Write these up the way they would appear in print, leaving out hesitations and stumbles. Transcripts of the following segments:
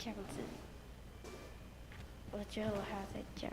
这样子，我觉得我还要再讲。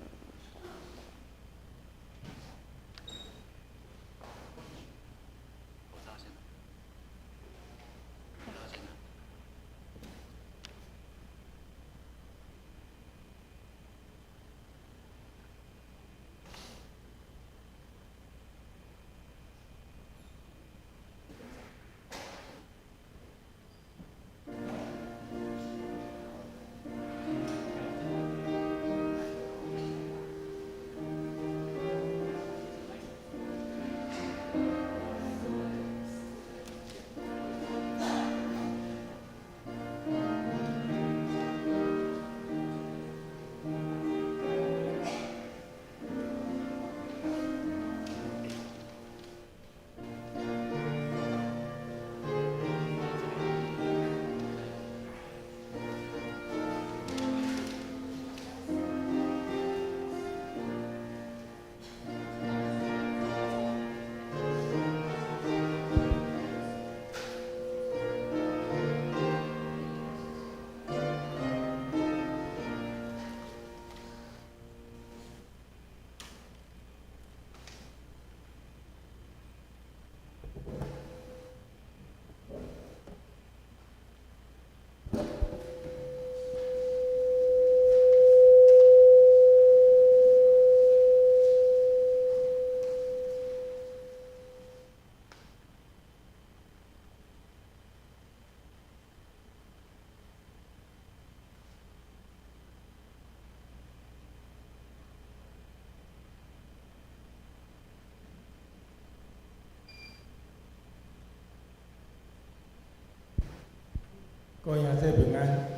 各位兄弟平安，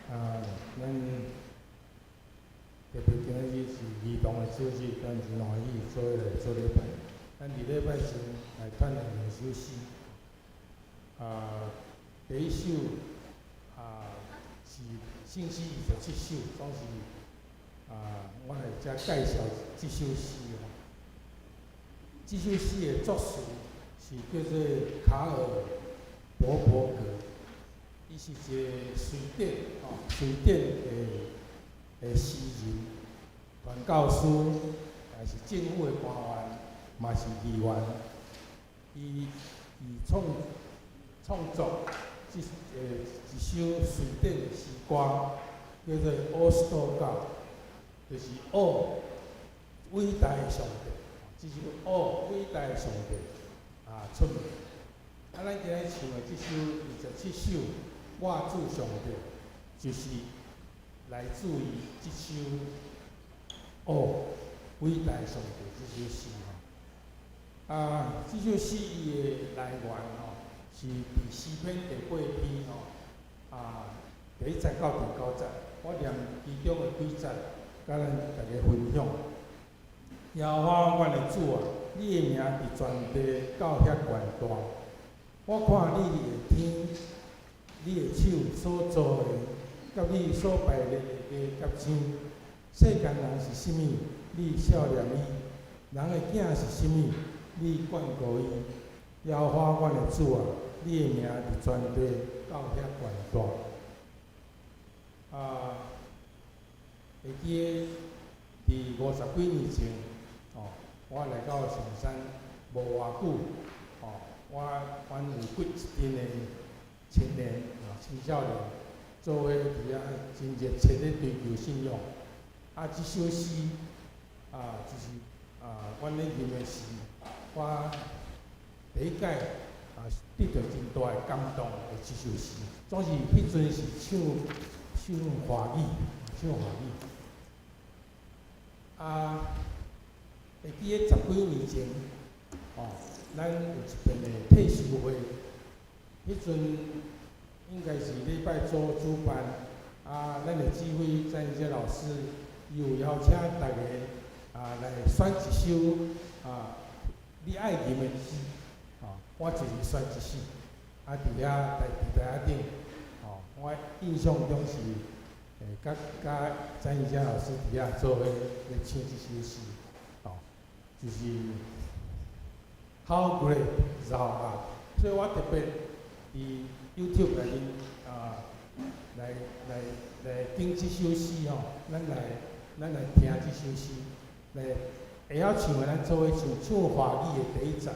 咱特别今日是儿童的节日，咱真欢喜，所以来做礼拜。咱伫礼拜前来传两首诗，第一首是信息27首，总是我来遮介绍这首诗吼。这首诗的作词是叫做卡尔伯伯格。伊是一个瑞典的诗人、传教士，也是政府的官员，嘛是议员。伊创作一首瑞典的诗歌，叫做《奥斯多加》，就是伟大的上帝，这首伟大的上帝出名。咱今日唱的这首27首。我主上帝，就是来自于这首伟大的上帝这首诗这首诗伊的来源是伫诗篇第8篇第1节到第9节，我念其中的几节，甲咱大家分享。耶和华阮的主你的名伫全地到遐悬大，我看你的天。你的手所做的，甲你所摆列的甲星，世间人是甚物？你少年伊；人的囝是甚物？你眷顾伊。耶和华阮的主你的名伫全地到遐悬大。会记伫50几年前，我来到上山无偌久，我有几一阵的青年青少年，做伙伫遐真热切咧追求信仰。这首诗就是阮咧念的诗，我第一届得到真大的感动的这首诗。总是迄阵是唱华语，会记咧10几年前，咱有一遍的退休会，迄阵应该是礼拜周主办，咱的指挥詹一些老师有邀请大家来选一首你爱念的诗，我就是选一首，伫遐台顶，我印象中是甲詹一些老师伫遐做伙来唱这首诗，就是 How great thou art， 所以我特别伫 YouTube 内面来听即首诗吼，咱来听即首诗，会晓唱的咱做伙唱华语的第一集。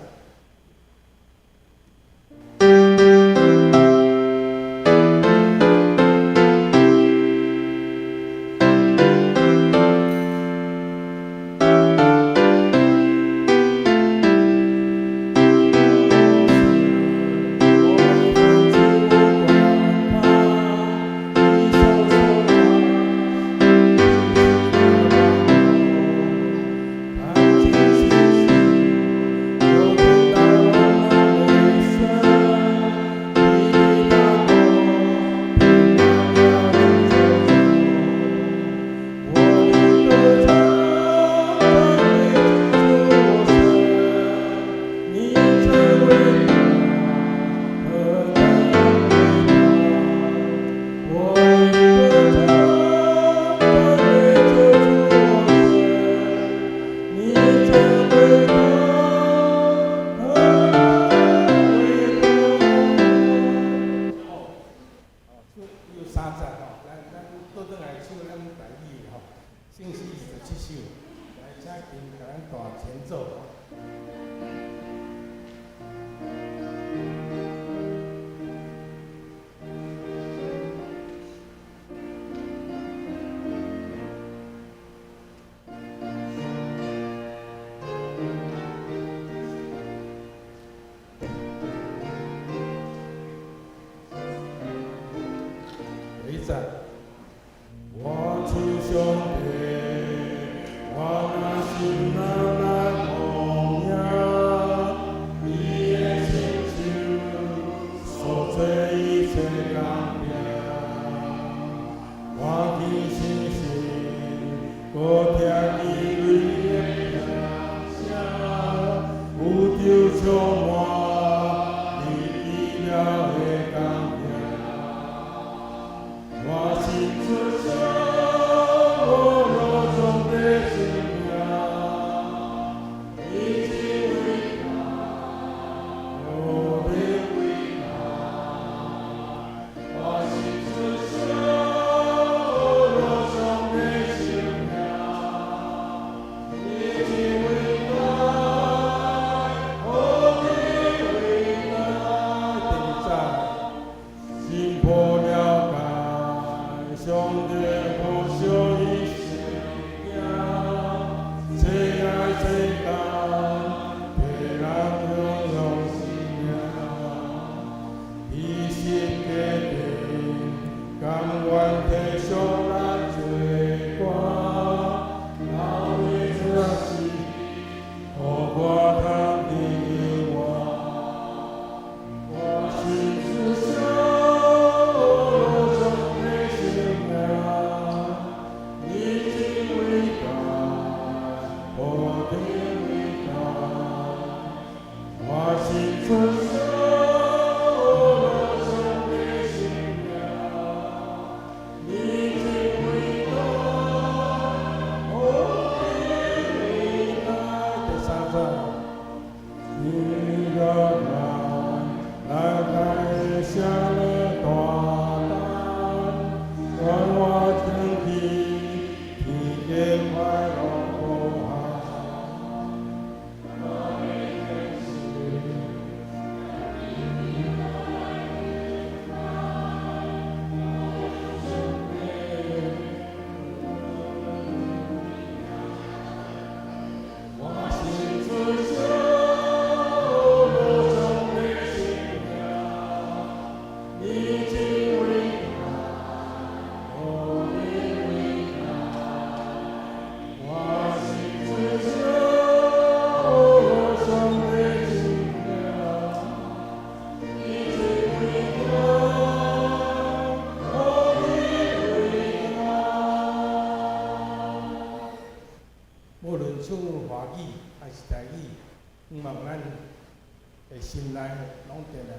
心内拢定来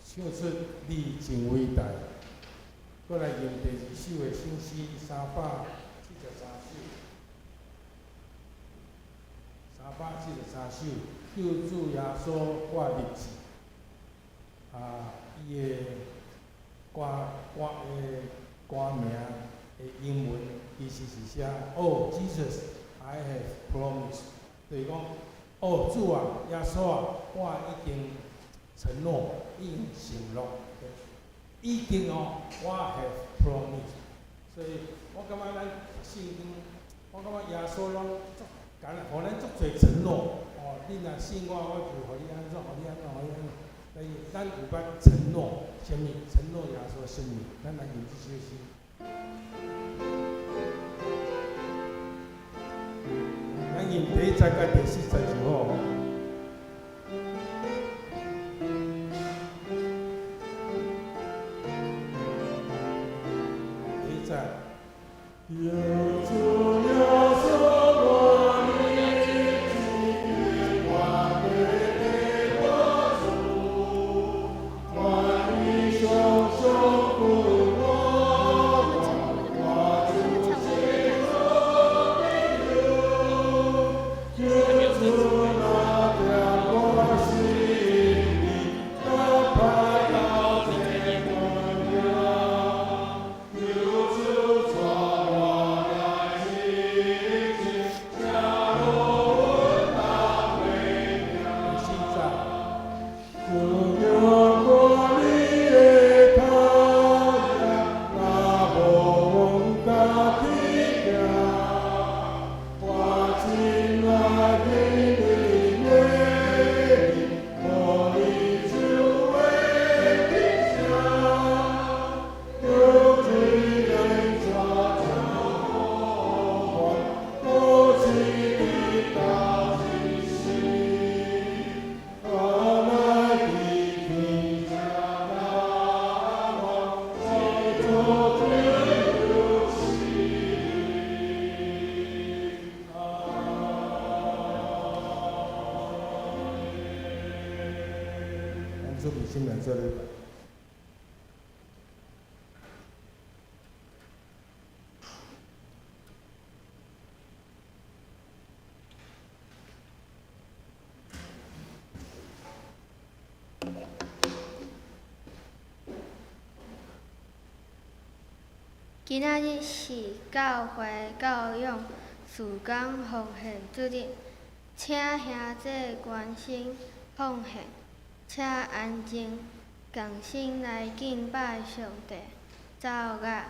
唱出你真伟大。过来吟第二首的新诗373首，救主耶稣我日子。伊的歌的歌名的英文其实是写 Oh Jesus, I have promised， 就是讲，哦主啊，耶稣啊，我已经承诺，已经承诺，已经哦，我 have promised。所以我感觉咱圣经，我感觉耶稣拢足，敢互咱足侪承诺。哦，你若信我，我就互你安怎，互你安怎，互你安怎。所以咱有捌承诺，什么？承诺耶稣的生命，咱来用这首诗。咱用第1节甲第4节就好。第1节。耶稣，耶稣，我的主，我对我主，我的胸胸苦我，我主接受的救，耶稣那条我心里的盼望天光亮，救主传我来心情，将我温暖微妙。现在，主有过你的太阳，那梦的天亮，我亲爱的你愿意，我的主为你想，有罪人抓着我，我心里大惊喜，来的天下大王，在做最有心。我们说比新人这里。今仔日是教会教养事工奉献主日，请兄姐关心奉献，且安静共心来敬拜上帝。走啊！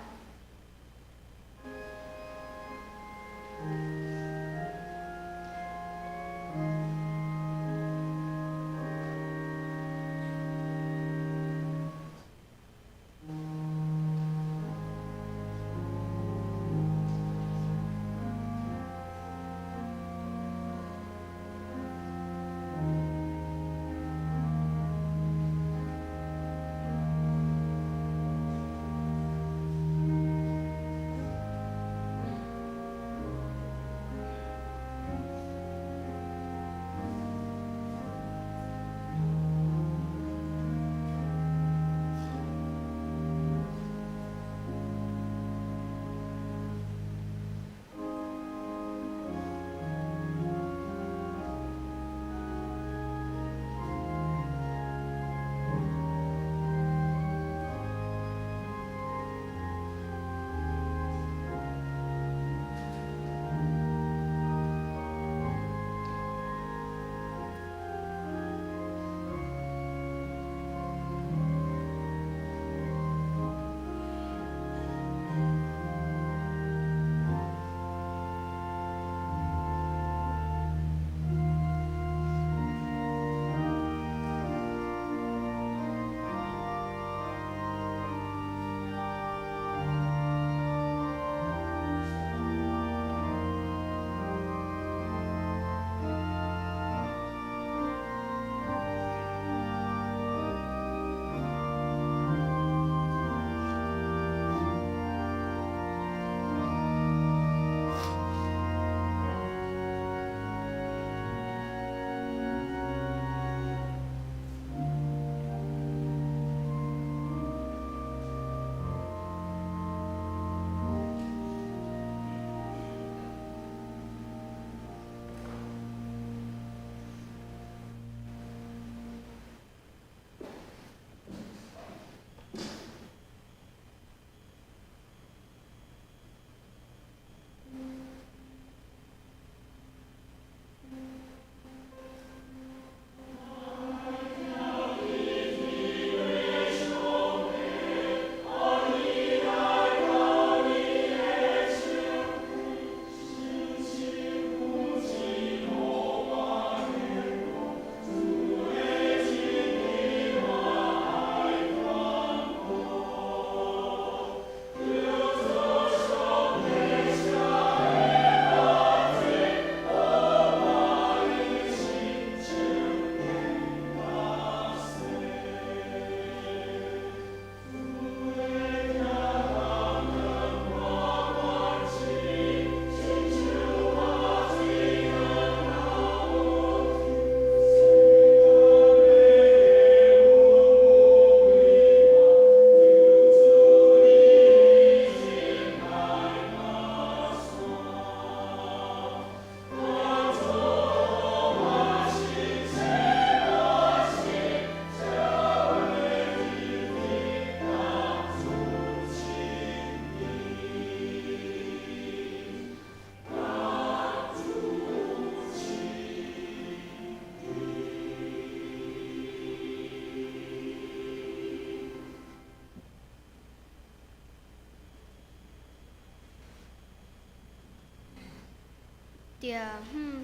着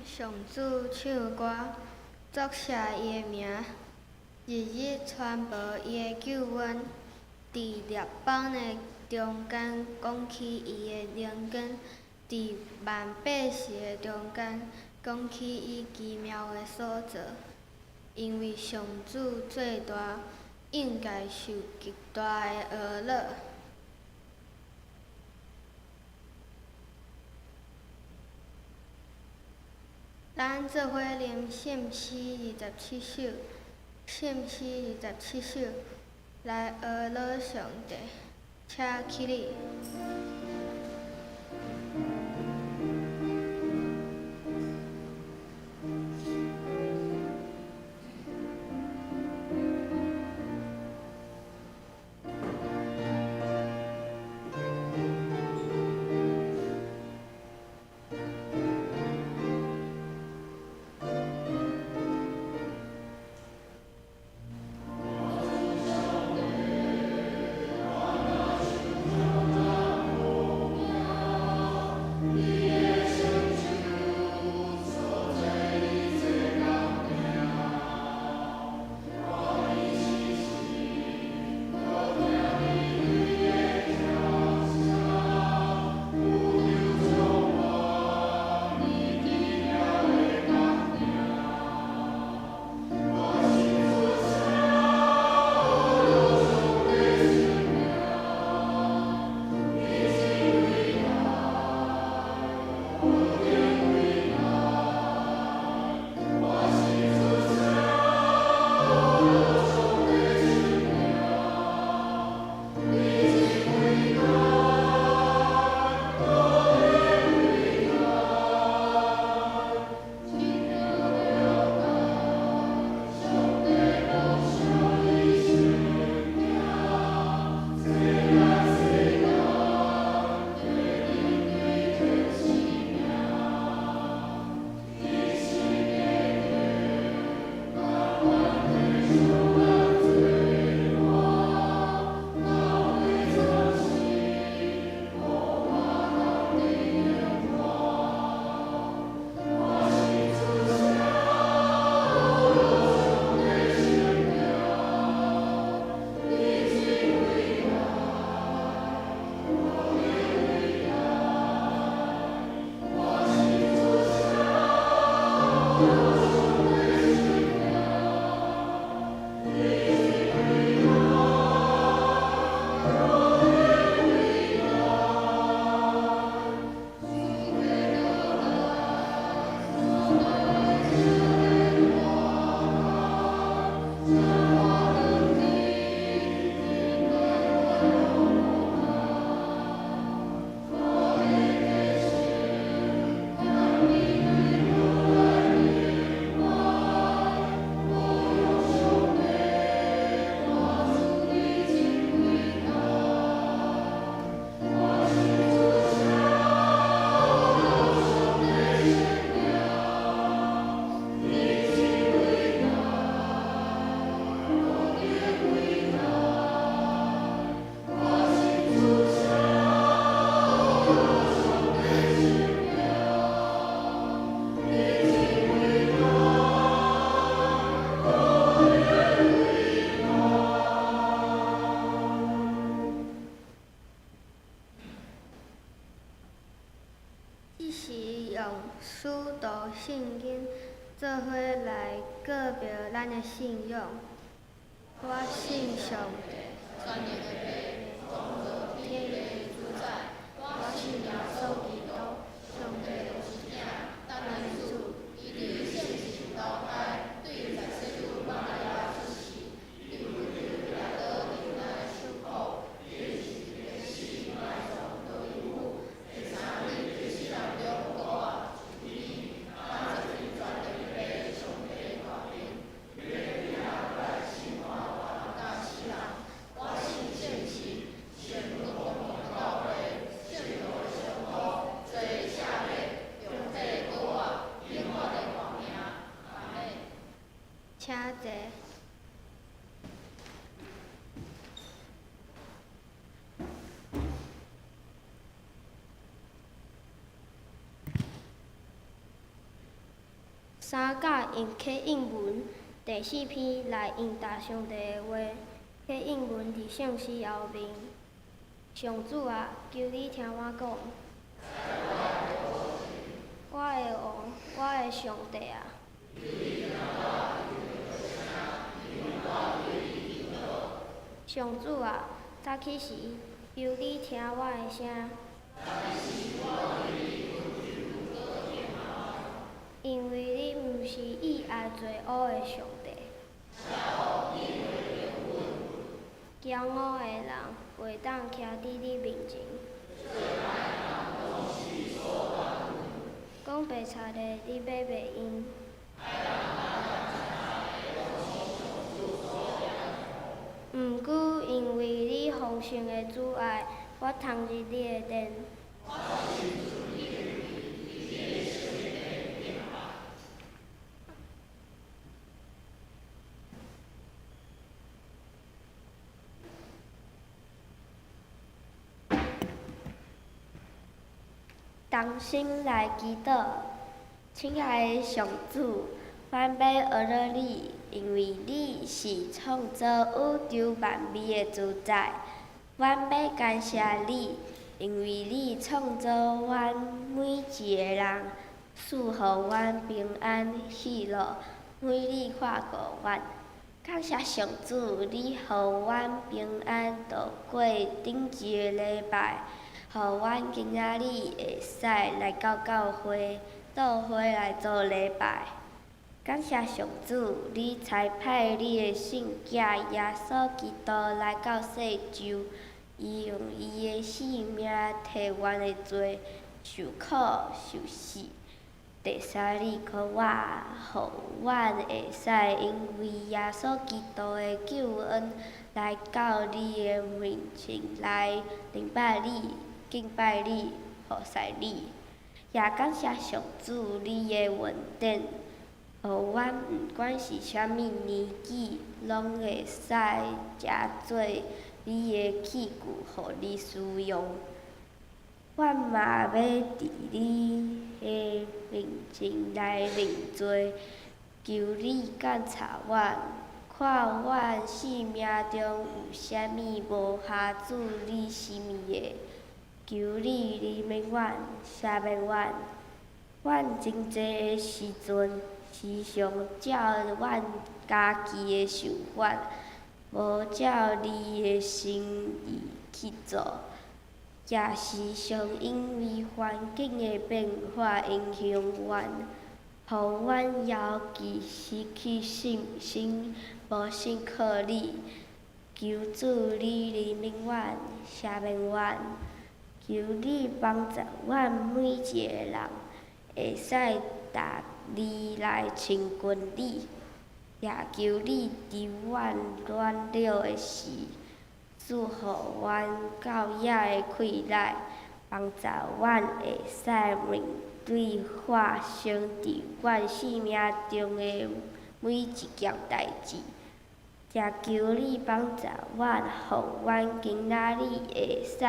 上主唱歌，作写伊的名，日日传播伊的救恩。伫列邦的中间讲起伊的灵根，伫万百姓的中间讲起伊奇妙的所做。因为上主最大，应该受极大的呵乐。咱做伙念圣诗27首，圣诗27首，来呵乐上帝，请起立。使徒圣经做伙来告表咱的信仰。我信上帝，全能的父，创造天地的主宰。我信耶稣基督，上帝的一子，咱的主，伊伫圣神投胎，对十世主万亚出世，对不对亚当领咱的属苦，对是一个死埋葬到阴府，第三日对死人中复活，你咱这天全能的父，上帝大名，你的名来兴化我到世人。我信3甲用刻印文，第4篇来应答上帝的话。刻印文伫圣诗后面。上主啊，求你听我讲。我的王，我的上帝啊。上主啊，早起时，求你听我的声。因为你毋是喜爱罪恶的上帝。骄傲的人袂当徛伫你面前。讲白贼的，你要袂用。毋过，因为你丰盛的主爱，我通入你的殿。同心来祈祷，亲爱的上主，阮要学了你，因为你是创造宇宙万美的主宰。阮要感谢你，因为你创造阮每一个人，赐予阮平安喜乐，每日看顾阮。感谢上主，你予阮平安度过顶一个礼拜。互阮今仔日会使来到教会，倒回来做礼拜。感谢上主，你差派你的圣囝耶稣基督来到世上，伊用伊的性命替阮的罪受苦受死。第三日，搁我，互阮会使因为耶稣基督的救恩，来到你的面前来敬拜你。敬拜你，服侍你，也感谢上主你的恩典，互阮毋管是啥物年纪，拢会使食做你的器具，互你使用。阮嘛要伫你的面前来认罪，求你检查阮，看阮生命中有啥物无合主你心意的。求你怜悯阮，赦免阮。阮真济的时阵，时常照阮家己的想法，无照你的心意去做，也时常因为环境的变化影响阮，互阮犹记失去信心，无信靠你。求主你怜悯阮，赦免阮。求你帮助阮每一个人，会使达你来亲近你，也求你伫阮软弱的时，赐互阮教野的气力，帮助阮会使面对发生伫阮生命中的每一件代志，也求你帮助阮，互阮今仔日会使。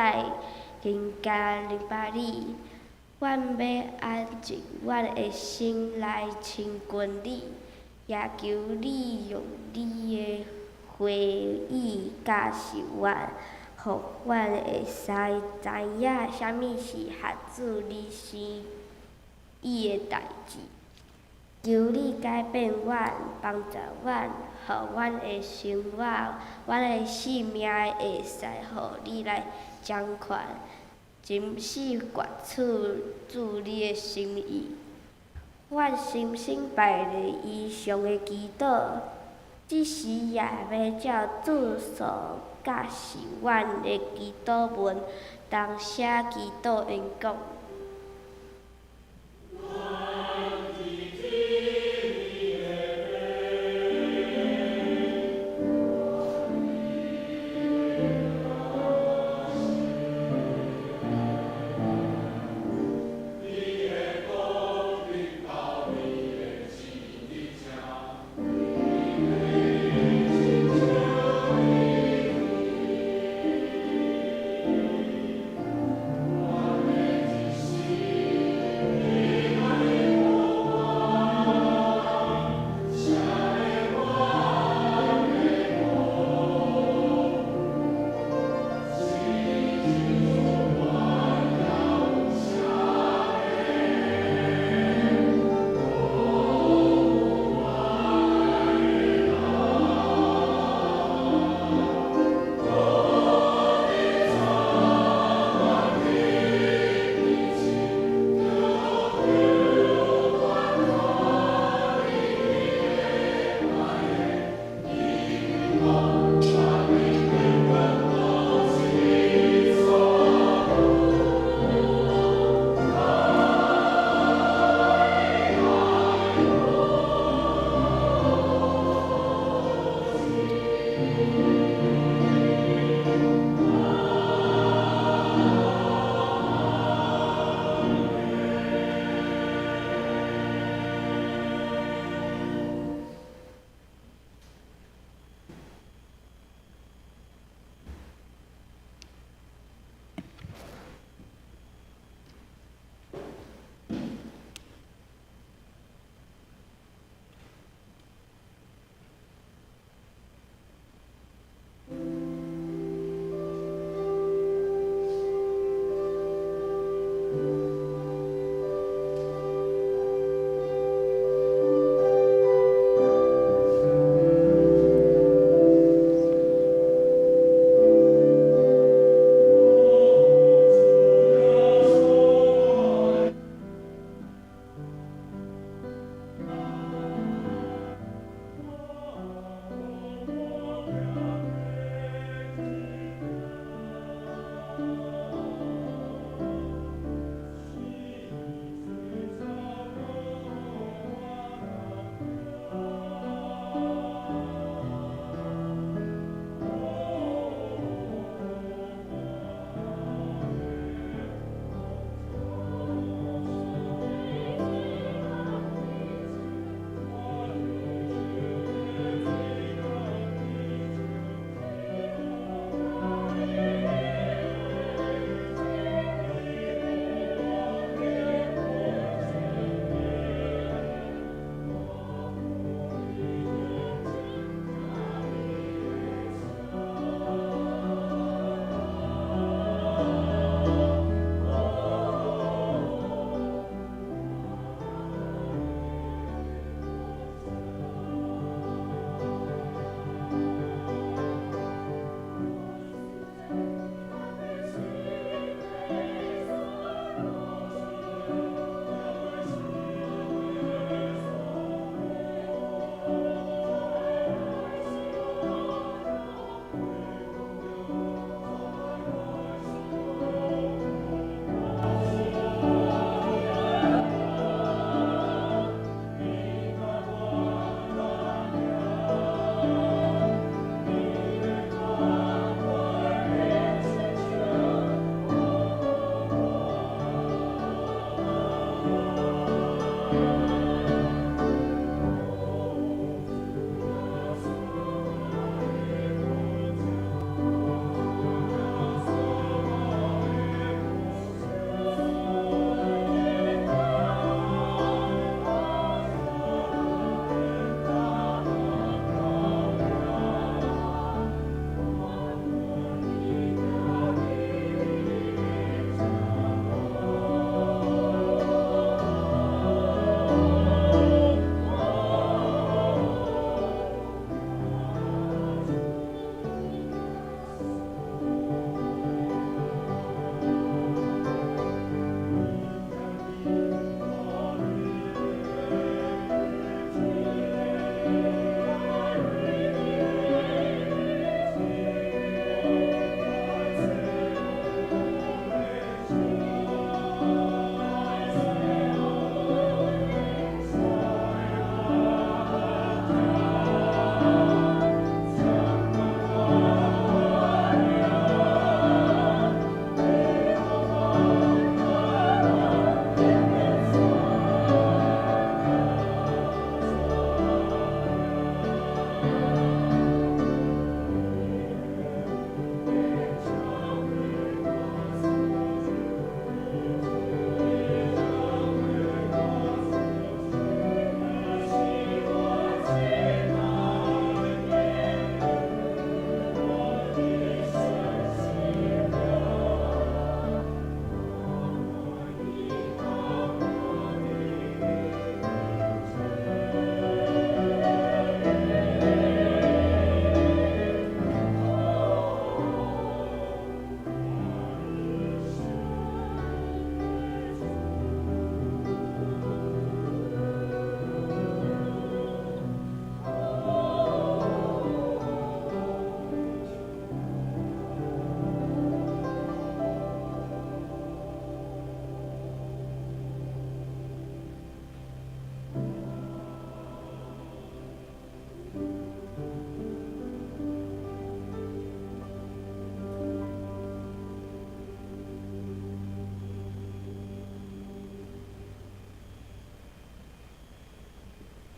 更加明白你，阮要安静阮的心来亲近你，也求你用你的话语教示阮，互阮会使知影啥物是合主你心意的代志。求你改变阮，帮助阮，互阮的生活、阮的生命会使互你来掌权。真实决出主你的心意，阮深深拜咧以上的祈祷，即时也要照主所教示阮的祈祷文，当写祈祷演讲。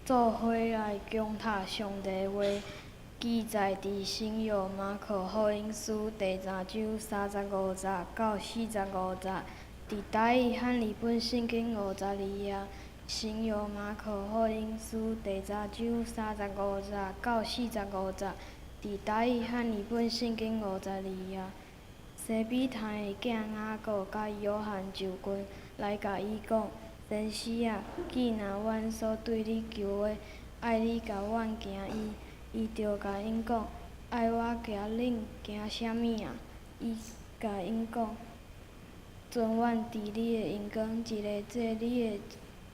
做伙来供读上帝话，记载伫新约马可福音书第3章35节到45节。伫台语和日本圣经52页，新约马可福音书第3章35节到45节。伫台语和日本圣经52页，西比太的囝雅各甲约翰就近来甲伊讲：先师啊，既若阮所对你求的，爱你甲阮行伊，伊就甲因讲：爱我甲恁行啥物啊？伊甲因讲：准阮伫你的阴间，一个坐你的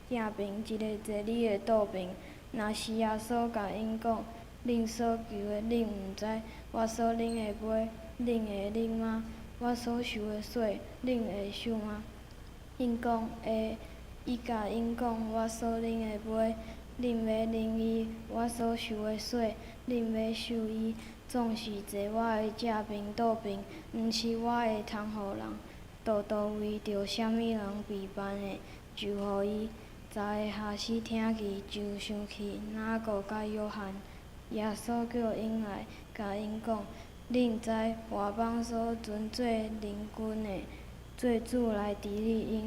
正边，一个坐你的倒边。若是耶稣甲因讲：恁所求的，恁毋知；我所领的杯，恁会领吗？我所受的洗，恁会受吗？因讲会。伊甲因讲：我所领的杯，恁要领伊；我所受的洗，恁要受伊。总是坐我的正边倒边，毋是我会通互人，倒为着啥物人备办的，就互伊。查的下士听去，就想起雅各甲约翰。耶稣叫因来，甲因讲：恁知外邦所尊做邻君的，做主来治理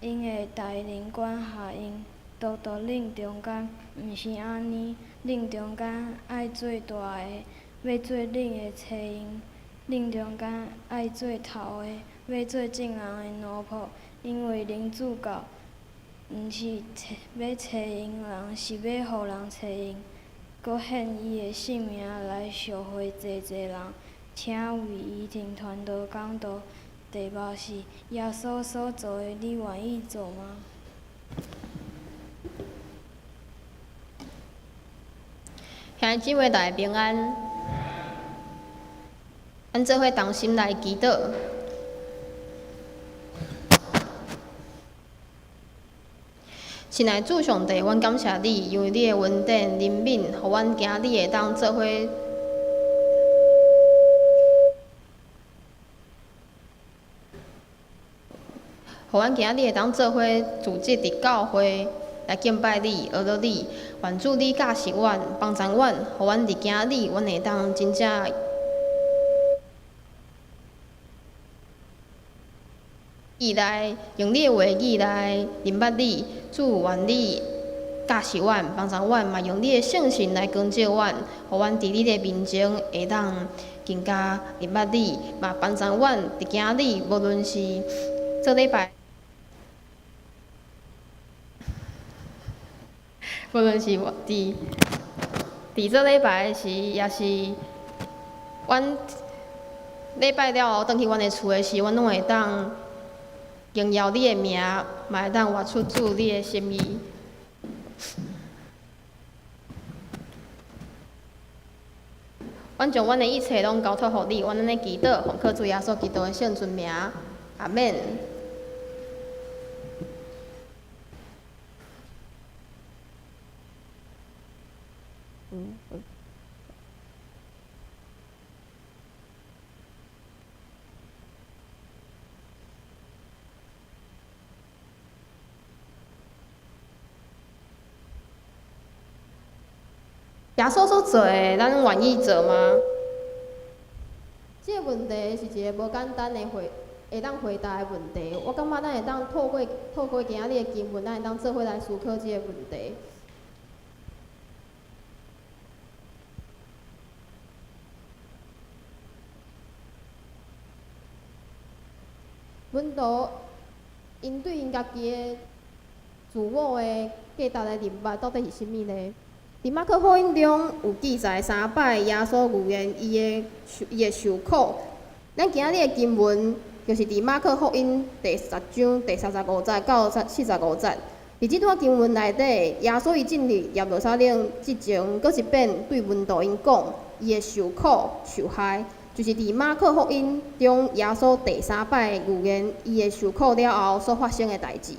因会带领管辖因。独恁中间毋是安尼，恁中间爱做大的，要做恁的妻因；恁中间爱做头的，要做众人的奴仆。因为恁主教毋是要找因人，是要互人找因，搁献伊的性命来赎回济人。请为伊听传道讲道。题目是耶稣所做的，你愿意做吗？兄弟姊妹大家平安，咱做伙同心来祈祷。亲爱的主上帝，阮感谢你，因为你的恩典怜悯，互阮今日会当做伙。互阮今日会当做伙组织伫教会来敬拜你、学到你，愿主你教示阮、帮助阮，互阮伫今日阮会当真正语来用你的话语来明白你。主愿你教示阮、帮助阮，嘛用你的圣心来光照阮，互阮伫你的面前会当更加明白你，嘛帮助阮伫今日无论是做礼拜。无论是伫做礼拜的时，也是阮礼拜了后，转去阮的厝的时，阮拢会当荣耀你的名，嘛会当活出主你的心意。阮将阮的一切拢交托互你，阮安尼祈祷，奉靠主耶稣基督的圣尊名，阿免。耶稣所做的，咱愿意做吗？这个问题是一个无简单的会当回答的问题。我感觉咱会当透过今仔日的经文，咱会当做伙来思考这个问题。门徒因对因家己的自我的价值的认捌，到底是啥物呢？伫马可福音中有记载3摆耶稣预言伊的受苦。咱今仔日的经文就是伫马可福音第10章第35节到45节。伫即段经文内底，耶稣伊进入耶路撒冷之前，搁一遍对门徒因讲伊的受苦受害。就是伫马可福音中，耶稣第3摆预言伊会受苦了后所发生的代志。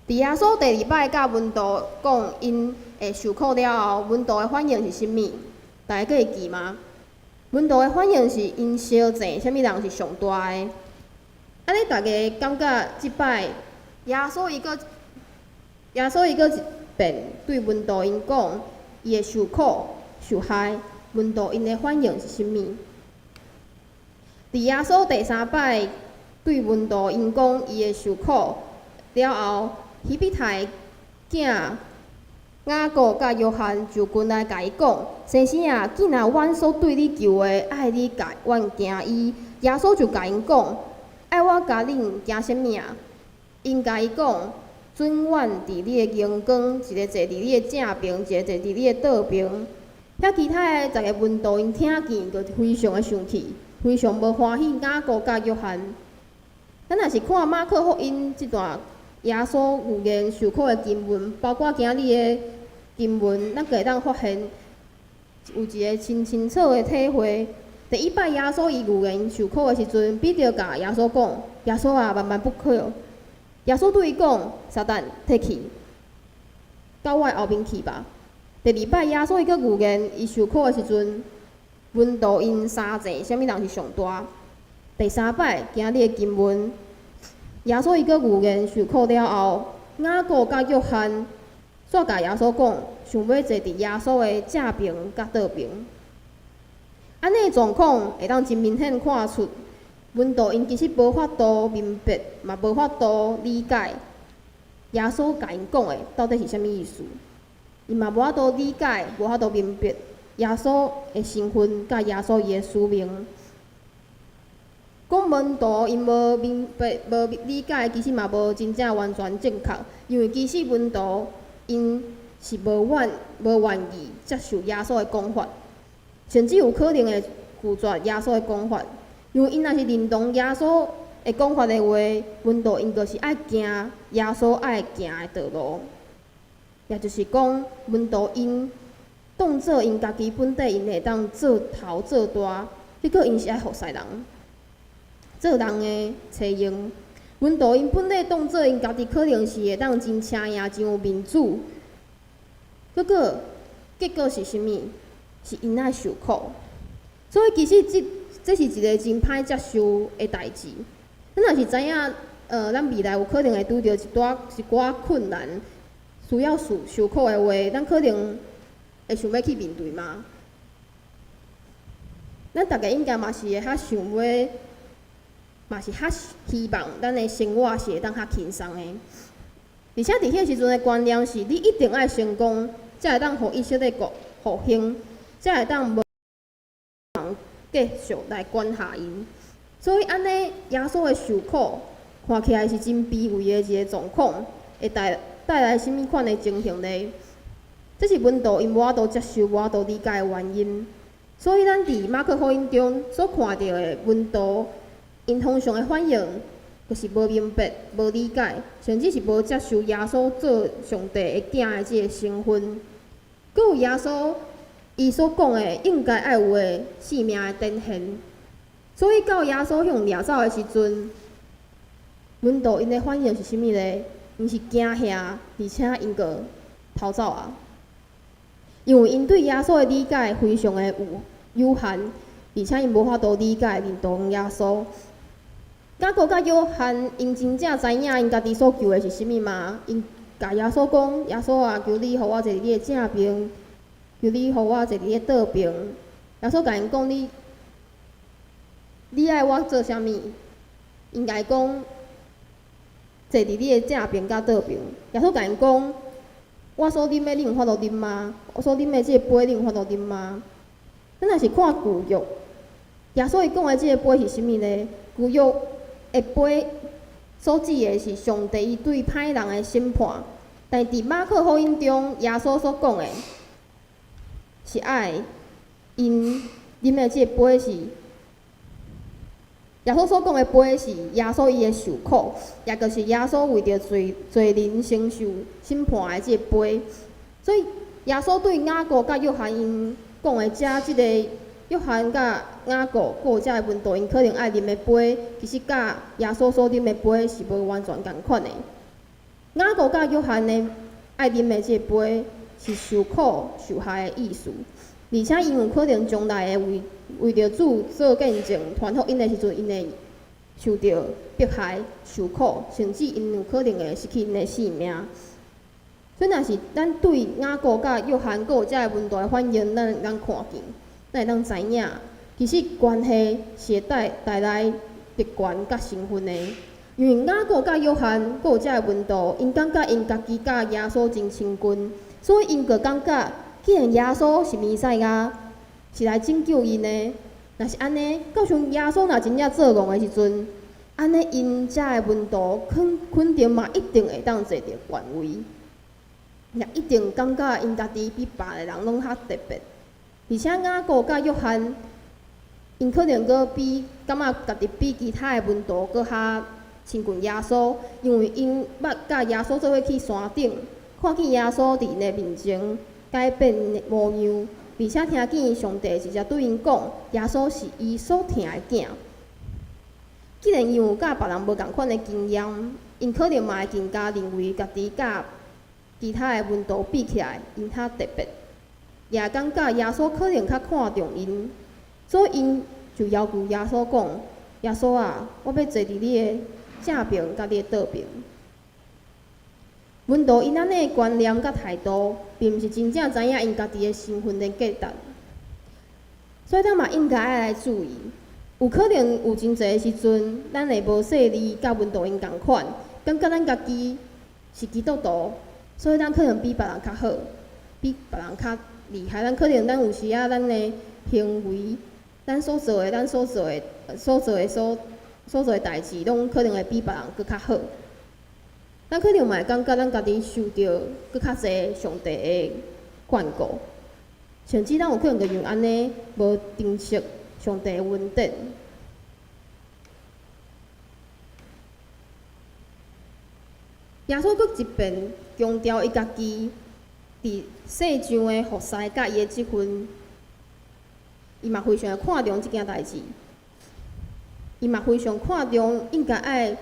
伫耶稣第2摆甲门徒讲因会受苦了后，门徒的反应是啥物？大家会记吗？门徒的反应是因相信啥物人是上大的。安尼大家感觉即摆耶稣伊搁便对文道因讲，伊会受苦、受害，文道因的反应是啥物？伫耶稣第3摆对文道因讲，伊会受苦了后，希比太囝雅各甲约翰就过来甲伊讲：先生啊，既然阮所对你求的，爱你甲阮行伊。耶稣就甲因讲：爱我甲恁行啥物啊？因甲伊讲：准阮伫你的阳光，一个坐伫你的正边，一个坐伫你的倒边。遐其他的10个文道因听见，就非常的生气，非常无欢喜。雅各甲约翰，咱若是看马可福音即段耶稣预言受苦的经文，包括今日的经文，咱会当发现有一个真清楚的体会。第一摆耶稣伊预言受苦的时阵，彼得甲耶稣讲：耶稣啊，万万不可！耶稣对伊讲：撒旦，退去，到我后面去吧。第二摆耶稣伊阁预言伊受苦的时阵，文道因三济，啥物人是上大？第3摆今日的经文，耶稣伊阁预言受苦了后，雅各甲约翰煞甲耶稣讲，想要坐伫耶稣的正边甲倒边。安尼状况会当真明显看出，文道因其实无法度明白，嘛无法度理解耶稣甲因讲的到底是啥物意思。伊嘛无法度理解，无法度明白耶稣的身份甲耶稣伊的使命。讲文道因无明白、无理解，其实嘛无真正完全正确，因为其实文道因是无愿意接受耶稣的讲法。甚至有可能会拒绝耶稣的讲法，因为因若是认同耶稣的讲法的话，文道因就是爱行耶稣爱行的道路，也就是讲，文道因当做因家己本地因会当做头做大，结果因是爱服侍人，做人的采用。文道因本地当做因家己可能是会当真请赢、真有面子，结果是啥物？是因爱受苦，所以其实这是一个真歹接受的代志。咱若是知影，咱未来有可能会拄着一寡困难，需要受苦的话，咱可能会想要去面对吗？咱大家应该嘛是会较想要，嘛是较希望咱的生活是会当较轻松的。而且伫迄时阵的观念是，你一定爱成功，才会当互一切的复兴。才会当无人继续来管辖因，所以安尼耶稣的受苦看起来是真卑微的一个状况，会带来甚物款的情形呢？这是文道因无法度接受、无法度理解的原因。所以咱伫马可福音中所看到的文道因通常的反应，就是无明白、无理解，甚至是无接受耶稣做上帝的囝的这个身份。阁有耶稣伊所讲的应该爱有的生命的展现，所以到耶稣向掠走的时阵，文道因的反应是啥物呢？因是惊吓，而且因个逃走啊！因为因对耶稣的理解非常的有限，而且因无法度理解认同耶稣。雅各甲约翰因真正知影因家己所求的是啥物吗？因甲耶稣讲：耶稣啊，求你互我坐伫你的正边。求你互我坐伫你倒边。耶稣甲因讲：你爱我做啥物？因甲伊讲：坐伫你的正边甲倒边。耶稣甲因讲：我所啉的，你有法度啉吗？我所啉的即个杯，你有法度啉吗？咱若是看旧约，耶稣伊讲的即个杯是啥物呢？旧约的杯所指的是上帝伊对歹人的审判，但伫马可福音中，耶稣所讲的。是爱因啉的即个杯是，耶稣所讲的杯是耶稣伊的受苦，也就是耶稣为着罪人承受审判的即个杯。所以耶稣对雅各甲约翰因讲的即个约翰甲雅各，还有遮个文道因可能爱啉的杯，其实甲耶稣所啉的杯是无完全共款的。雅各甲约翰的爱啉的即个杯。是受苦受害的意思，而且因有可能将来会为着主做见证、传福音的时阵，因会受到迫害、受苦，甚至因有可能会失去因的性命。所以若是咱对雅各甲约翰阁有遮个温度的反应，咱会当看见，咱会当知影，其实关系是会带来特权甲身份的。因为雅各甲约翰阁有遮个温度，因感觉因家己甲耶稣真亲近，所以因个感觉，既然耶稣是弥赛亚，是来拯救因的。若是安尼，到时耶稣若真正做戆的时阵，安尼因遮个温度肯定嘛一定会当坐着权位，也一定感觉因家己比别个人拢较特别。而且雅各甲约翰，因可能阁感觉家己比其他的温度阁较亲近耶稣，因为因捌甲耶稣做伙去山顶，看见耶稣伫因的面前改变模样，而且听见上帝直接对因讲，耶稣是伊所疼的囝。既然因有甲别人无共款的经验，因可能嘛会更加认为家己甲其他的温度比起来，因较特别，也感觉耶稣可能较看重因，所以因就要求耶稣讲：耶稣啊，我要坐伫你的正边，甲你的倒边。温度因安尼的观念甲态度，并毋是真正知影因家己的身份的价值，所以咱嘛应该爱来注意。有可能有真侪个时阵，咱会无说你甲温度因共款，感觉咱家己是基督徒，所以咱可能比别人较好，比别人较厉害。咱可能有时啊，咱的行为，咱所做的代志，拢可能会比别人搁较好。咱可能嘛会感觉咱家己受到搁较侪上帝的眷顾，甚至咱有可能就用安尼无珍惜上帝的恩典。耶稣搁一遍强调伊家己伫世上的服侍甲伊的积分，伊嘛非常看重即件代志，伊嘛非常看重应该爱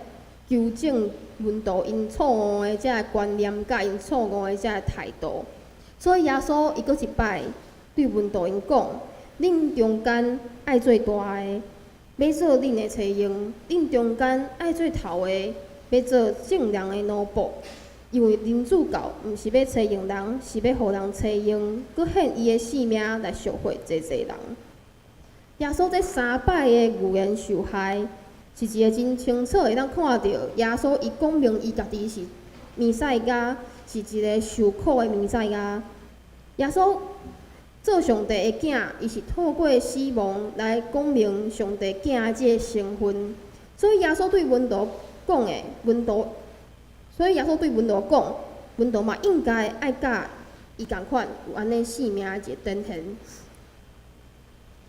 纠正温度因错误的遮个观念，甲因错误的遮个态度。所以耶稣伊搁一摆对温度因讲：恁中间爱做大的，要做恁的妻用；恁中间爱做头的，要做正人的奴仆。因为人主教毋是要妻用人，是要互人妻用，搁献伊的性命来赎回济人。耶稣这3摆的预言受害，是一个真清楚会当看到耶稣伊讲明伊家己是弥赛亚，是一个受苦的弥赛亚。耶稣做上帝的囝，伊是透过死亡来讲明上帝囝的这个身份。所以耶稣对温度讲的讲，温度嘛应该爱甲伊共款有安尼性命的一个展现。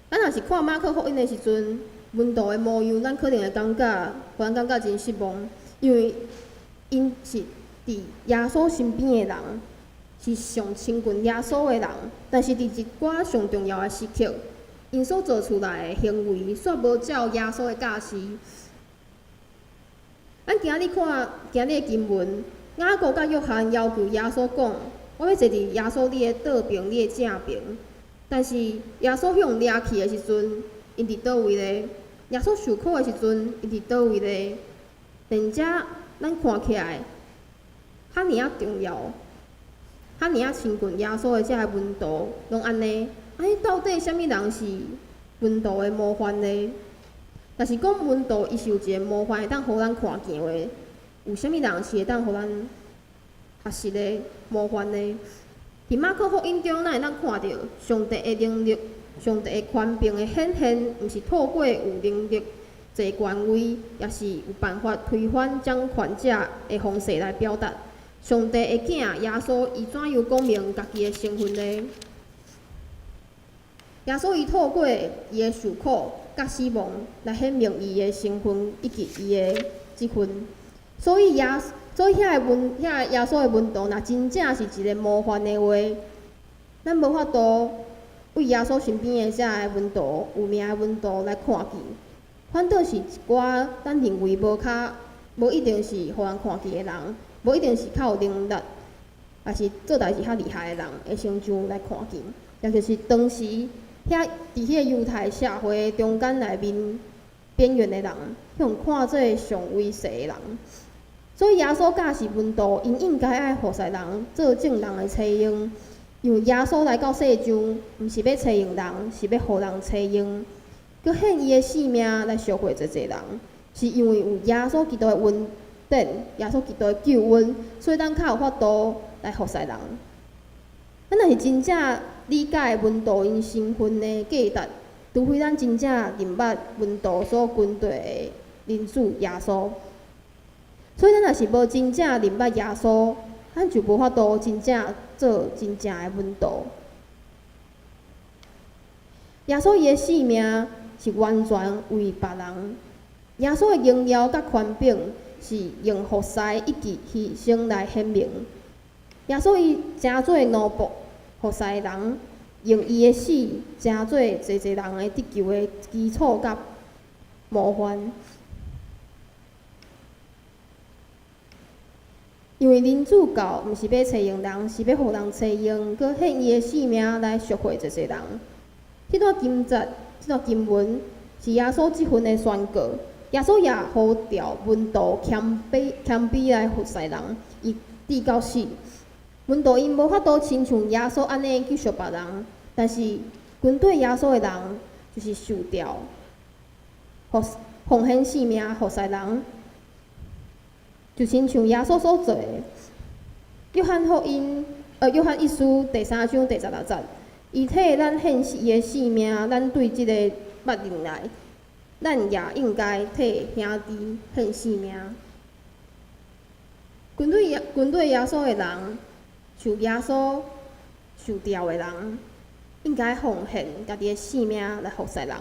咱若是看马可福音的时阵，温度的模样，咱可能会感觉，互咱感觉真失望，因为因是伫耶稣身边的人，是上亲近耶稣的人，但是伫一寡上重要的时刻，因所做出来的行为，煞无照耶稣的教示。咱今日看今日的经文，雅各甲约翰要求耶稣讲：我要坐伫耶稣你的倒边，你的正边。但是耶稣向掠去的时阵，因伫倒位咧？耶稣受苦的时阵，因伫倒位咧？连遮咱看起来，遐尔啊重要，遐尔啊亲近耶稣的遮个温度，拢安尼。到底啥物人是温度的模范呢？但是讲温度，伊是有一个模范会当互咱看见的，有啥物人是会当互咱学习的模范呢？伫马可福音中，咱会当看到上帝的能力、上帝的权柄的显现，毋是透过有能力、坐权位，也是有办法推翻掌权者的方式来表达。上帝的囝耶稣，伊怎样讲明家己的身份呢？耶稣伊透过伊的受苦甲死亡来显明伊的身份以及伊的职分，所以遐个耶稣的温度，若真正是一个模范的话，咱无法度为耶稣身边的遮个温度、有名的温度来看见，反倒是一寡咱认为无一定是互人看见的人，无一定是较有能力，也是做代志较厉害的人的成就来看见，也就是当时伫迄个犹太社会中间内面边缘的人，向看做上威势的人。所以耶稣教是问道，因应该爱服侍人做正人的找用，因为耶稣来到世上，毋是要找用人，是要互人找用，佮献伊的性命来赎回侪人，是因为有耶稣基督的恩典，耶稣基督的救恩，所以咱较有法度来服侍人。咱若是真正理解文道因身份的价值，除非咱真正认捌文道所跟对的人主耶稣。所以咱若是无真正认捌耶稣，咱就无法度真正做真正的文道。耶稣伊的性命是完全为别人，耶稣的荣耀甲权柄是用服侍以及牺牲来显明。耶稣伊诚做奴仆服侍人，用伊的死诚做侪人的得救的基础甲模范。因为人主教毋是要找用人，是要互人找用，佮献伊的性命来赎回侪人。这段经节、这段经文是耶稣即份的宣告。耶稣也呼召文道谦卑来服侍人，伊直到死。文道因无法度亲像耶稣安尼去赎别人，但是跟对耶稣的人就是受召，奉献性命服侍人。就亲像耶稣所做的，约翰一书第3章第16节，伊替咱献伊的性命，咱对即个捌认来，咱也应该替兄弟献性命。跟对耶稣的人，受耶稣受召的人，应该奉献家己的性命来服侍人。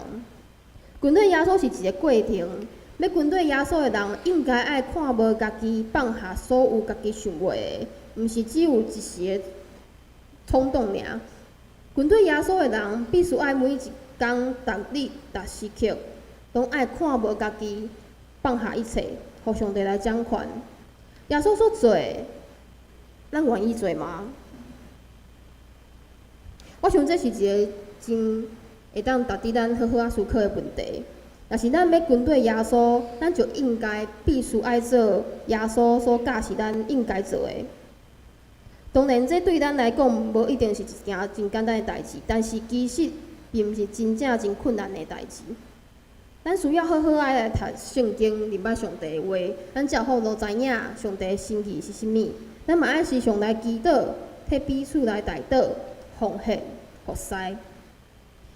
跟对耶稣是一个过程。要跟对耶稣的人，应该爱看无家己放下所有家己想袂的，毋是只有一时的冲动尔。跟对耶稣的人，必须爱每一工、逐日、逐时刻，拢爱看无家己放下一切，互上帝来掌权。耶稣所做的，咱愿意做吗？我想这是一个真会当值得咱好好啊思考的问题。若是咱要跟对耶稣，咱就应该必须爱做耶稣所教示咱应该做的。当然，这对咱来讲无一定是一件真简单的代志，但是其实并毋是真正真困难的代志。咱需要好好爱来读圣经，明白上帝的话，咱才有法度知影上帝的心意是啥物。咱嘛爱时常来祈祷，替彼此来代祷、奉献、服侍。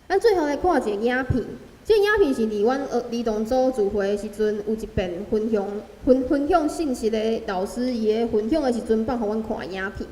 咱最后来看一个影片。这影片是伫阮儿童组聚会的时阵，有一遍分享信息的老师，伊个分享的时阵放互阮看的影片。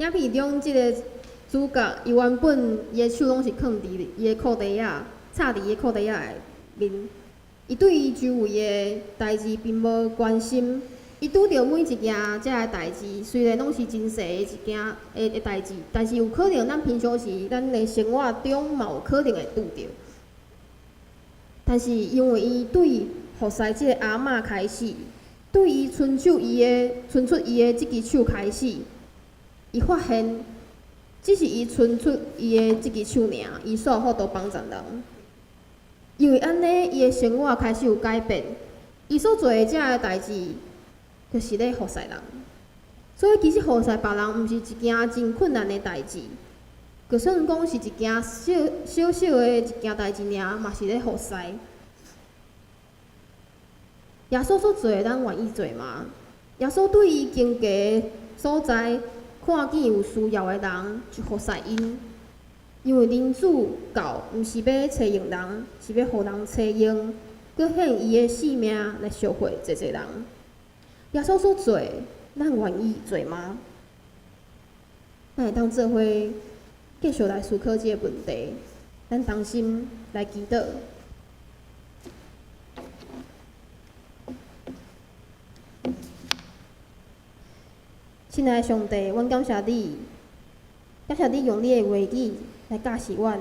影片中即个主角，伊原本伊的手拢是放伫伊的裤底仔，插伫伊的裤底仔的面。伊对伊周围的代志并无关心，伊拄着每一件遮个代志，虽然拢是真细的一件的代志，但是有可能咱平常时咱的生活中嘛有可能会拄着。但是因为伊对服侍即个阿嬷开始，对伊伸出伊的即只手开始，伊发现只是伊伸出伊的即只手尔，伊煞有法度帮助人。因为安尼，伊的生活开始有改变，伊所做的遮个代志，就是咧服侍人。所以其实服侍别人，毋是一件真困难的代志，就算讲是一件小小的一件代志尔，嘛是咧服侍。耶稣所做的，咱愿意做吗？耶稣对伊经过的所在，看见有需要的人，就服侍因。因为人主教毋是要找用人，是要互人找用，佮献伊的性命来赎回济济人。耶稣所做，咱愿意做吗？咱会当做伙继续来思考即个问题，咱同心来祈祷。亲爱的上帝，阮感谢你，感谢你用你的话语来教示阮，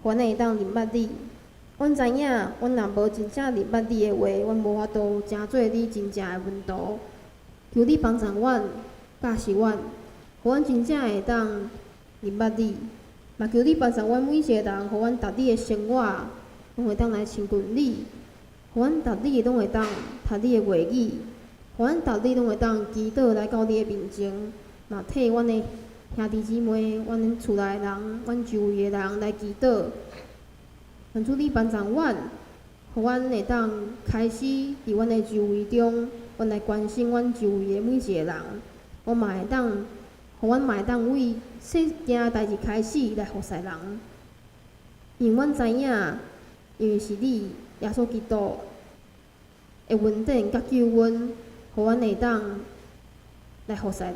阮会当明捌你。阮知影，阮若无真正明捌你的话，阮无法度成做你真正的门徒。求你帮助阮，教示阮，互阮真正会当明捌你。嘛求你帮助阮每一个人，互阮逐日的生活拢会当来亲近你，互阮逐日拢会当读你的话语，互阮逐日拢会当祈祷来到你的面前，嘛替阮的兄弟姊妹、阮厝内人、阮周围的人来祈祷，愿主你帮助阮，互阮会当开始伫阮的周围中，阮来关心阮周围的每一个人。我嘛会当，互阮嘛会当为细件代志开始来服侍人。因为阮知影，因为是你耶稣基督的恩典甲救恩，互阮会当来服侍人。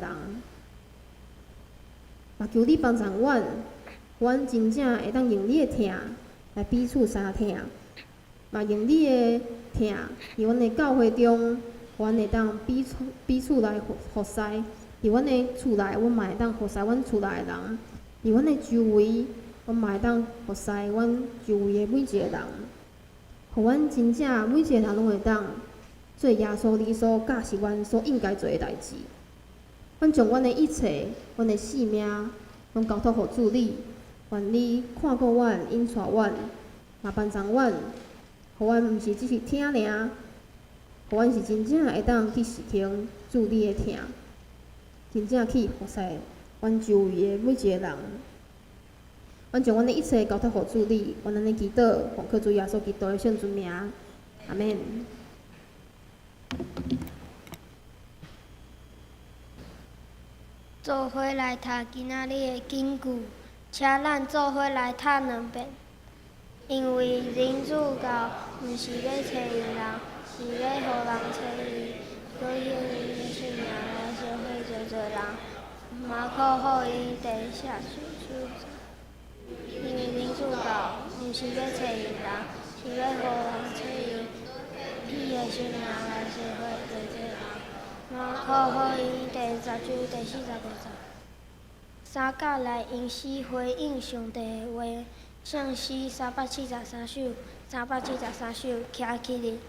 嘛求你帮助阮，阮真正会当用你的疼来彼此相疼，嘛用你的疼伫阮的教会中，阮会当彼此来服侍。伫阮的厝内，阮嘛会当服侍阮厝内的人；伫阮的周围，阮嘛会当服侍阮周围的每一个人。互阮真正每一个人拢会当做耶稣你所教示阮所应该做的代志。阮将阮的一切，阮的性命，拢交托互主你。愿你看顾阮，引带阮，嘛帮助阮，互阮毋是只是听尔，互阮是真正会当去实行主你的听，真正去服侍阮周围的每一个人。阮将阮的一切交托互主你，阮安尼祈祷，奉靠主耶稣基督的圣尊名，阿免。做伙来读今仔日的经句，请咱做伙来读两遍。因为人主教毋是要找人，是要互人找伊，佮用伊的性命来赎回济济人。马可福音第10章。因为人主教毋是要找人，是要互人找伊的性命来赎回济济人。马可福音第10章第45节。三角来用诗回应上帝的话，圣诗373首，373首，徛起哩。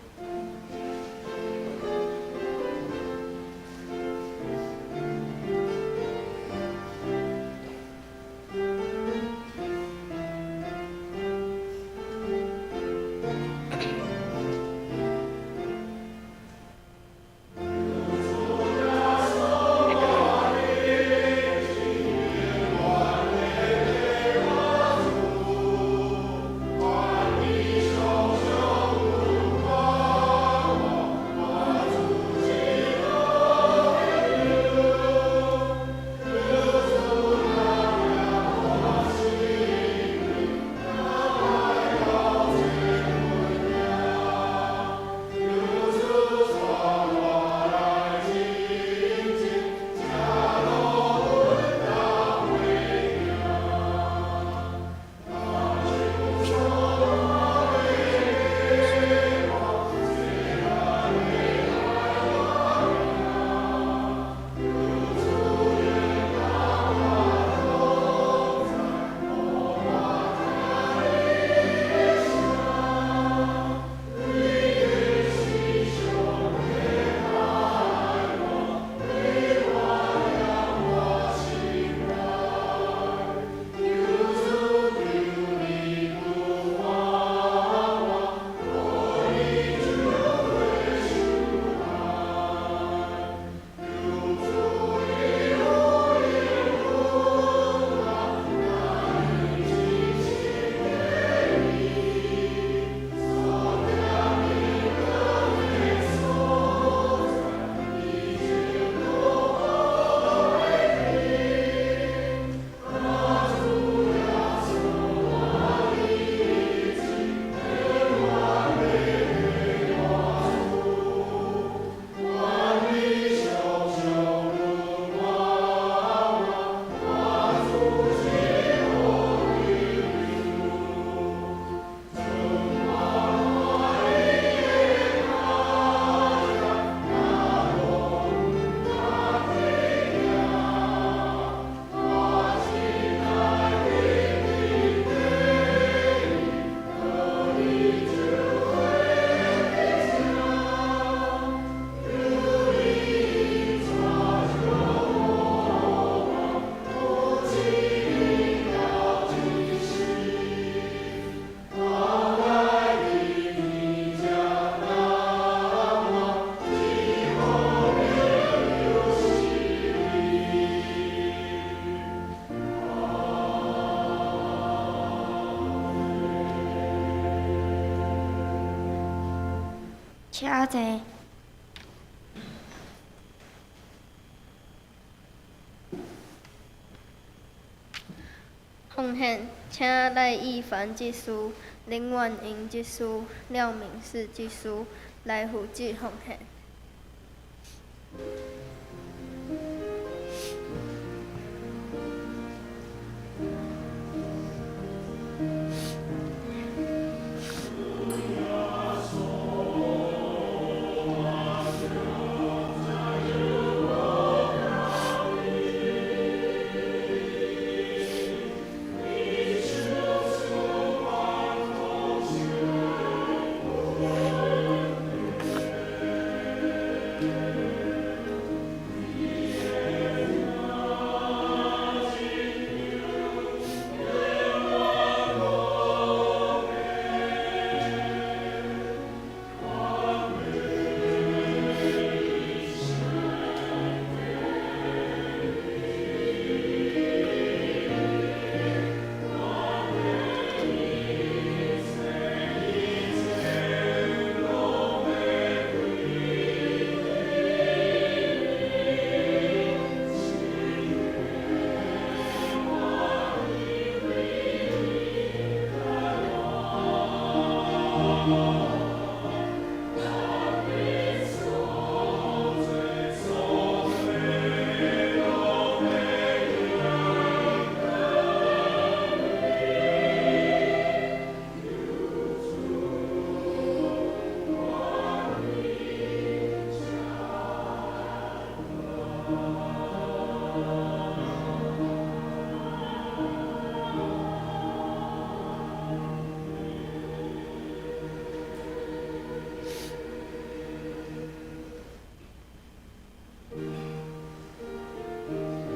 请坐。奉献，请赖义凡技师、林婉莹技师、廖明士技师来负责奉献。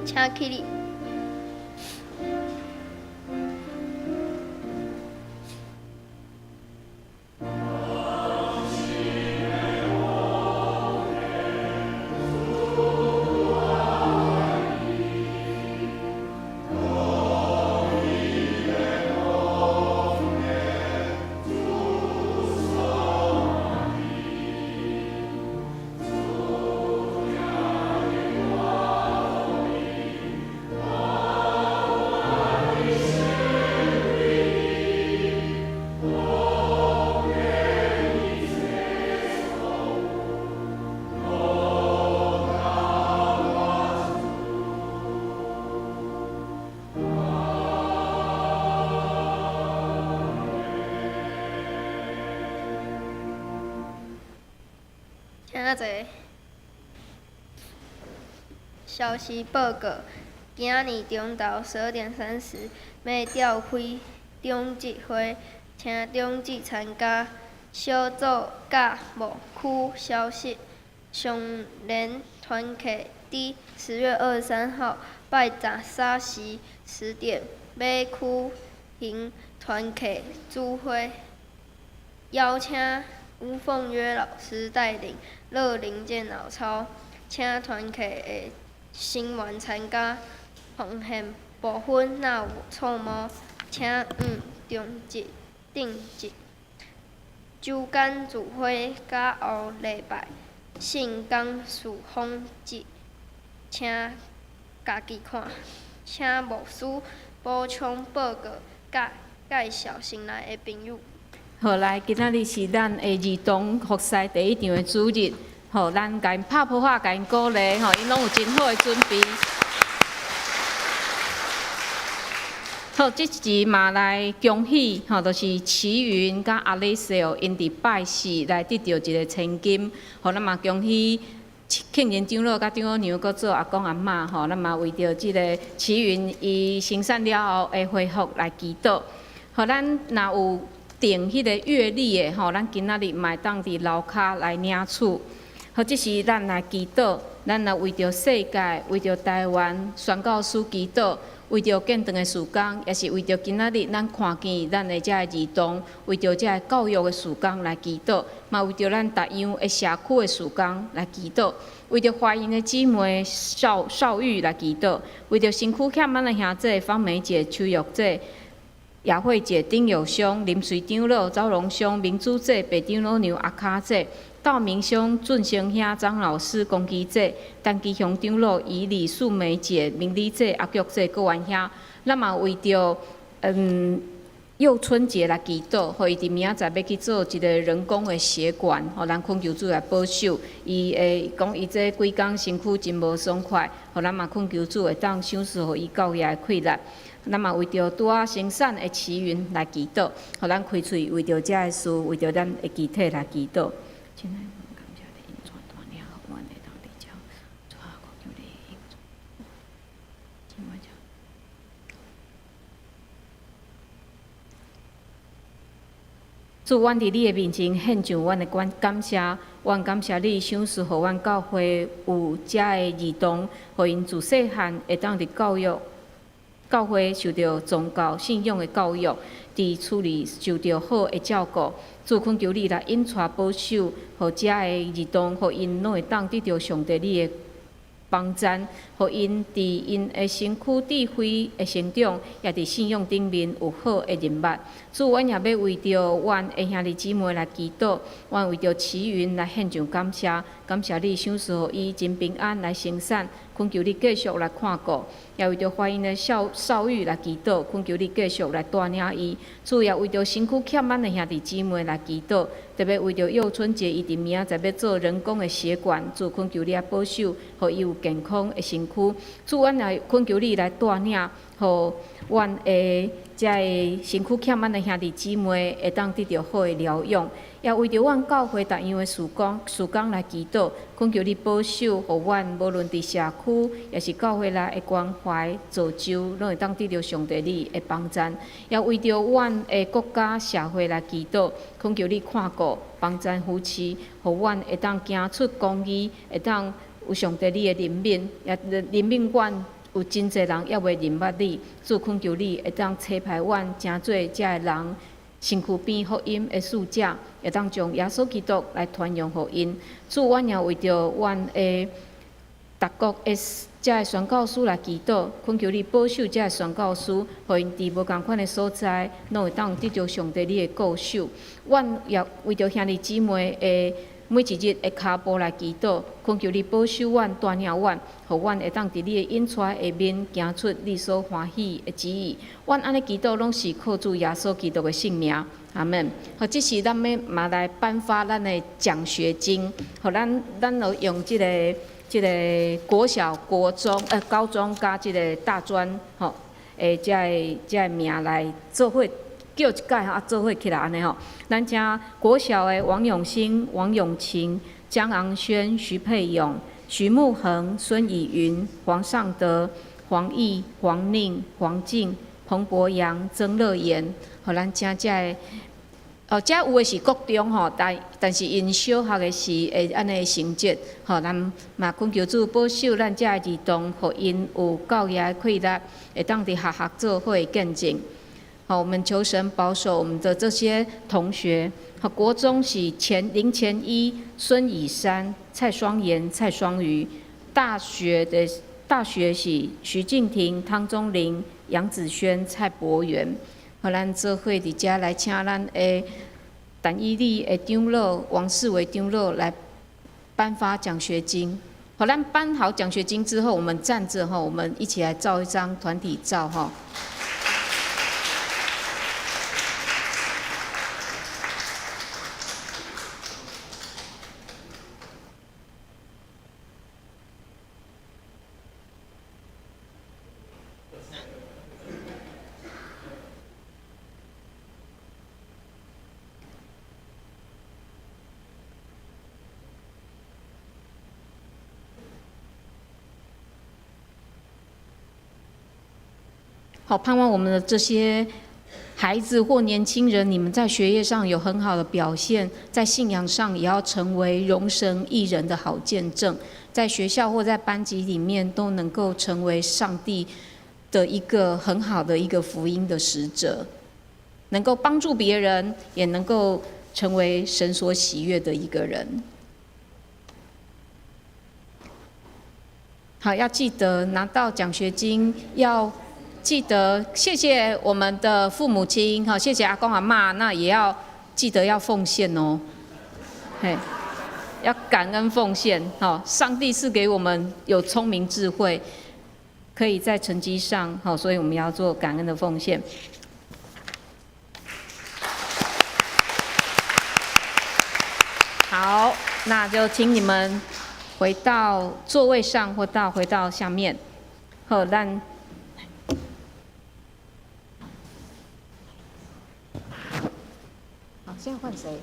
请起立。请坐。消息报告：今日中昼12点30要召开中执会，请中执参加小组甲务区消息。上联团契伫10月23号拜十三时10点要举行团契聚会，邀请吴凤约老师带领乐龄健老操，请团契的成员参加。奉献部分若有错误，请中执定执。周间聚会甲后礼拜信讲事访节，请家己看。请牧师补充报告甲介绍新来的朋友。好，来，今仔日是咱的儿童服侍第1场的主日，吼，咱甲因拍扑克，甲因鼓励，吼，因拢有真好的准备。好，即集嘛来恭喜，吼，就是齐云甲阿里小因伫拜4来得到一个千金，吼，咱嘛恭喜庆仁长老甲长老娘，搁做阿公阿嬷，吼，咱嘛为着即个齐云伊生产了后的恢复来祈祷。吼，咱若有订迄个月历的，吼，咱今仔日嘛会当伫楼骹来领取。好，即是咱来祈祷，咱来为着世界，为着台湾宣教师祈祷。为着建长的事工，也是为着今仔日咱看见咱的遮个儿童，为着遮个教育的事工来祈祷，嘛为着咱逐样的社区的事工来祈祷，为着怀孕的姊妹少育来祈祷，为着身躯欠咱的兄弟方梅姐、邱玉姐、雅慧姐、丁友兄、林水长老、赵荣兄、明珠姐、白长老娘、阿卡姐。道明兄、俊生兄、张老师、公基姐、陈基雄长老、以李素梅姐、明理姐、阿菊姐、各位兄，咱嘛为着幼春节来祈祷，互伊伫明仔载要去做一个人工的血管，互咱恳求主来保守。伊会讲伊这几工身躯真无爽快，互咱嘛恳求主会当赏赐互伊教业的快乐。咱嘛为着拄啊生产的祈云来祈祷，互咱开喙为着遮个事，为着咱的集体来祈祷。主，阮伫你的面前献上阮的感谢，阮感谢你赏赐互阮教会有遮的儿童，互因自细汉会当伫教会受到宗教信仰的教育，伫厝里受到好的照顾。主，恳求你来引带保守，互遮的儿童，互因拢会当得到上帝你的帮赞，互因伫因的身躯智慧的成长，也伫信仰顶面有好的人脉。主，阮也要为着阮的兄弟姊妹来祈祷，阮为着祈云来献上感谢，感谢你赏赐互伊真平安来生产，恳求你继续来看顾，也为着怀孕的少宇来祈祷，恳求你继续来带领伊。主，也为着身躯欠满的兄弟姊妹来祈祷，特别为着幼春节伊伫明仔载要做人工的血管，主恳求你来保守，互伊有健康的身躯。主，阮也恳求你来带领，互阮的遮个身躯欠满的兄弟姊妹会当得到好的疗养，也为着阮教会逐样的事工来祈祷，恳求你保守，互阮无论伫社区，也是教会内的关怀造就，拢会当得到上帝你的帮赞。也为着阮的国家社会来祈祷，恳求你看顾帮赞扶持，互阮会当行出公义，会当有上帝你的怜悯，也怜悯阮。有真侪人也袂认捌你，主恳求你会当差派阮诚侪遮个人，身躯边福音的使者，会当将耶稣基督来传扬互因。主，阮也为着阮的逐国的遮个宣教师来祈祷，恳求你保守遮个宣教师，互因伫无共款的所在，拢会当得到上帝你的固守。阮也为着兄弟姊妹的每一日的脚步来祈祷，恳求你保守阮、带领阮，互阮会当伫你的引带下面行出你所欢喜的旨意。阮安尼祈祷，拢是靠主耶稣基督的性命。阿门。好，这是咱要嘛来颁发咱的奖学金，互咱就用这个国小、国中、高中加这个大专，吼，这个名来做伙。叫一届做伙起来安尼吼，咱遮国小的王永兴、王永晴、江昂轩、徐佩勇、徐慕恒、孙以云、黄尚德、黄毅、黄宁、黄静、彭博阳、曾乐言，互咱遮的遮有的是国中吼，但是因小学的是会安尼成绩，吼，咱嘛恳求主保守咱遮的儿童，互因有教育的快乐，会当伫学做伙的见证。好，我们求神保守我们的这些同学。好，国中是林前一、孙以山、蔡双妍、蔡双瑜；大学是徐静婷、汤中林、杨子轩、蔡博元。好，咱做伙伫遮来请咱的陈依丽的长老王世伟长老来颁发奖学金。好，咱颁好奖学金之后，我们站着哈，我们一起来照一张团体照哈。好，盼望我们的这些孩子或年轻人，你们在学业上有很好的表现，在信仰上也要成为荣神益人的好见证，在学校或在班级里面都能够成为上帝的一个很好的一个福音的使者，能够帮助别人，也能够成为神所喜悦的一个人。好，要记得拿到奖学金要。记得谢谢我们的父母亲，好，谢谢阿公阿嬷，那也要记得要奉献哦，嘿，要感恩奉献，上帝是给我们有聪明智慧，可以在成绩上，所以我们要做感恩的奉献。好，那就请你们回到座位上，或回到下面。好，咱好，现在换谁？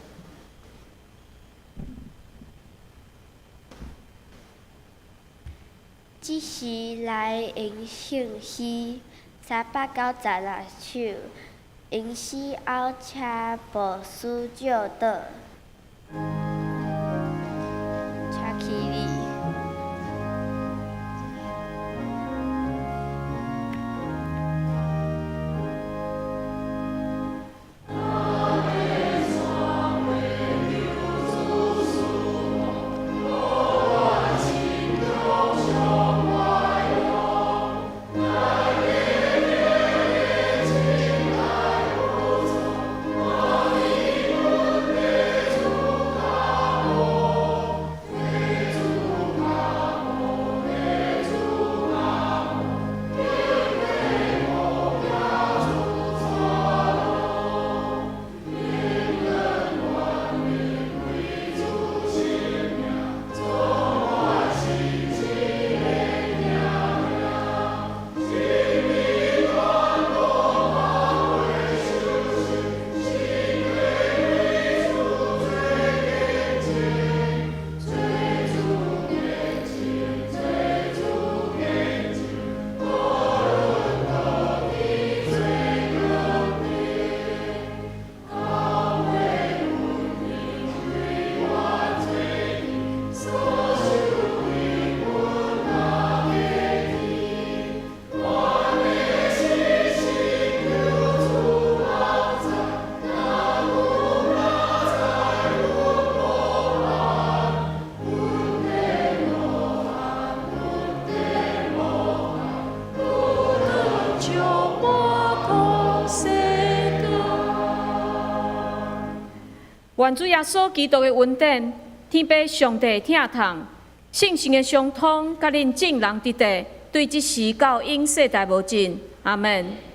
即时来迎圣诗396首，迎诗后车无需照倒。车起哩。愿主耶稣基督的恩典、天父上帝疼痛、圣神的相通，甲恁众人伫地，对即时到永世代无尽。阿门。